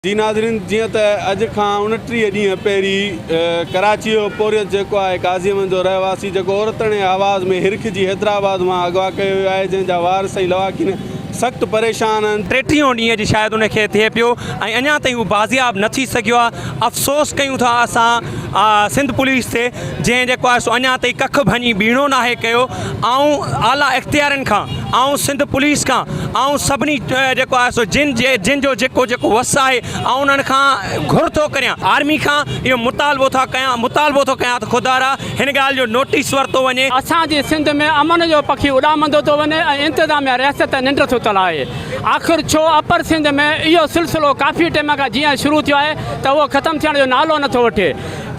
जी नाज़रीन, जीअं त अॼु खां 29 ॾींहं पहिरीं कराची जो पोरियत जेको आहे काज़ीअमन जो रहवासी जेको औरतणे आवाज़ में हिरखिजी हैदराबाद मां अगवा कयो वियो आहे, जंहिंजा वार सही लवाकिन सख़्तु परेशान आहिनि। 30 ॾींहं जी शायदि उनखे थिए पियो ऐं अञा ताईं हू बाज़ियाब न थी सघियो आहे। अफ़सोस कयूं था असां सिंध पुलिस ते, जंहिं जेको आहे सो अञा ताईं कख भञी बीणो नाहे कयो। ऐं आला इख़्तियारनि खां ऐं सिंध पुलिस खां ऐं सभिनी जेको आहे सो जिन जो जेको वस आहे ऐं उन्हनि खां घुर थो करियां, आर्मी खां इहो मुतालबो थो कयां त खुदारा हिन ॻाल्हि जो नोटिस वरितो वञे। असांजे सिंध में अमन जो पखी उॾामंदो थो वञे ऐं इंतिज़ामिया रियासत निंड थो तलाए। आख़िर छो अपर सिंध में इहो सिलसिलो काफ़ी टाइम खां जीअं शुरू थियो आहे त उहो ख़तमु थियण जो नालो नथो वठे।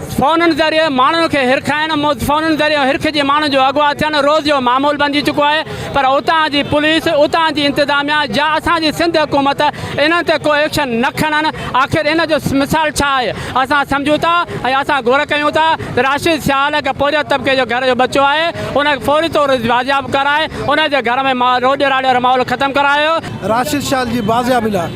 फ़ोननि ज़रिए माण्हुनि खे हिरखाइण, फ़ोननि ज़रिए हिरखिजी माण्हुनि जो अगवा थियणु रोज़ जो मामूल बणिजी चुको आहे। पर उतां जी पुलिस, उतां जी इंतिज़ामिया या असांजी सिंध हुकूमत इन ते को एक्शन न खणनि। आख़िर इन जो मिसाल छा आहे? असां सम्झूं था ऐं असां घुर कयूं था त राशिद शाल हिकु पोरियत तबिके जो घर जो बचो आहे, उनखे फौरी तौर बाज़ियाब कराए उनजे घर में रोड राड़े वारो माहौल ख़तमु करायो। राशिद शाल जी बाज़ियाबी लाइ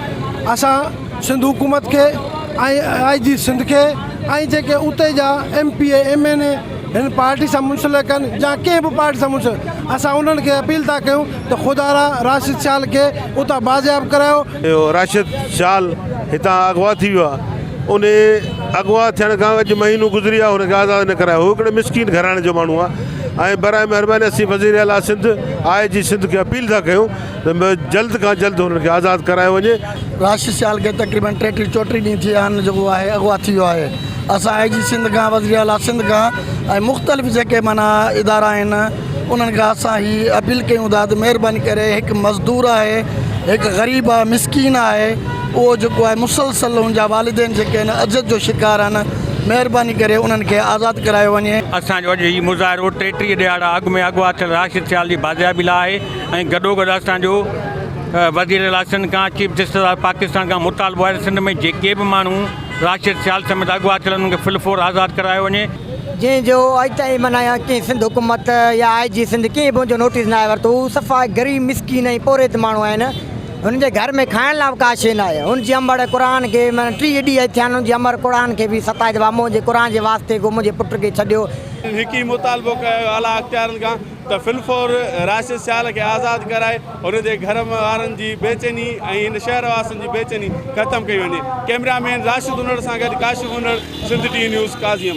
असां सिंध हुकूमत खे ऐं IG सिंध खे ऐं जेके उते जा MPA MNA हिन पार्टी सां मुंसलिक आहिनि या कंहिं बि पार्टी सां मुंसलिक, असां उन्हनि खे अपील था कयूं त खुदारा राशिद शाल खे उतां बाज़ियाब करायो। राशिद शाल हितां अगवा थी वियो आहे, उन अगवा थियण खां अॼु महीनो गुज़री आहे, हुनखे आज़ादु न करायो। हू हिकिड़े मिसकिन घराणे जो माण्हू आहे ऐं बराए महिरबानी असीं वज़ीर आला सिंध IG सिंध खे अपील था कयूं त जल्द खां जल्द हुनखे आज़ादु करायो वञे। राशिद शाल खे तक़रीबन 33-34 ॾींहं थी विया आहिनि जेको आहे अगवा थी वियो आहे। असां IG सिंध खां, वज़ीर आला सिंध खां ऐं मुख़्तलिफ़ जेके माना इदारा आहिनि उन्हनि खां असां हीअ अपील कयूं था त महिरबानी करे हिकु मज़दूर आहे, हिकु ग़रीब आहे, मिसकीन आहे, उहो जेको आहे मुसलसल हुनजा वालिदैन जेके आहिनि अज़त जो शिकार आहिनि, महिरबानी करे उन्हनि खे आज़ादु करायो वञे। असांजो अॼु हीउ मुज़ाहिरो 33 ॾियारा अॻु में अगवा थियल राशिद शाल जी बाज़ियाबी लाइ आहे ऐं गॾोगॾु असांजो वज़ीर आला सिंध खां, चीफ जस्टिस ऑफ पाकिस्तान खां मुतालबो आहे सिंध में जेके बि माण्हू राशिद शाल समेत अगवा थियल उन्हनि खे फिलफोर आज़ादु करायो वञे। जंहिंजो अॼु ताईं माना कंहिं सिंध हुकूमत या IG सिंध कंहिं बि मुंहिंजो नोटिस न आहे वरितो। हू सफ़ा ग़रीब मिसकीन ऐं पोरित माण्हू आहिनि, हुनजे घर में खाइण लाइ का शइ न आहे। हुनजी अमड़ क़ुर खे माना 30 ॾींहं थिया आहिनि, हुनजी अमड़ क़ुर खे बि सताए दफ़ा मुंहिंजे क़ुर जे वास्ते को मुंहिंजे पुट खे छॾियो। हिकु ई मुतालबो कयो आला इख़्तियारनि खां त फिलफोर राशिद शाल खे आज़ादु कराए हुनजे घर वारनि जी बेचैनी ऐं हिन शहर वासियुनि जी बेचैनी ख़तमु कई वञे। कैमरामैन राशिद हुनर सां गॾु काशिफ़ हुनर, सिंध TV न्यूज़, काज़ीअमन।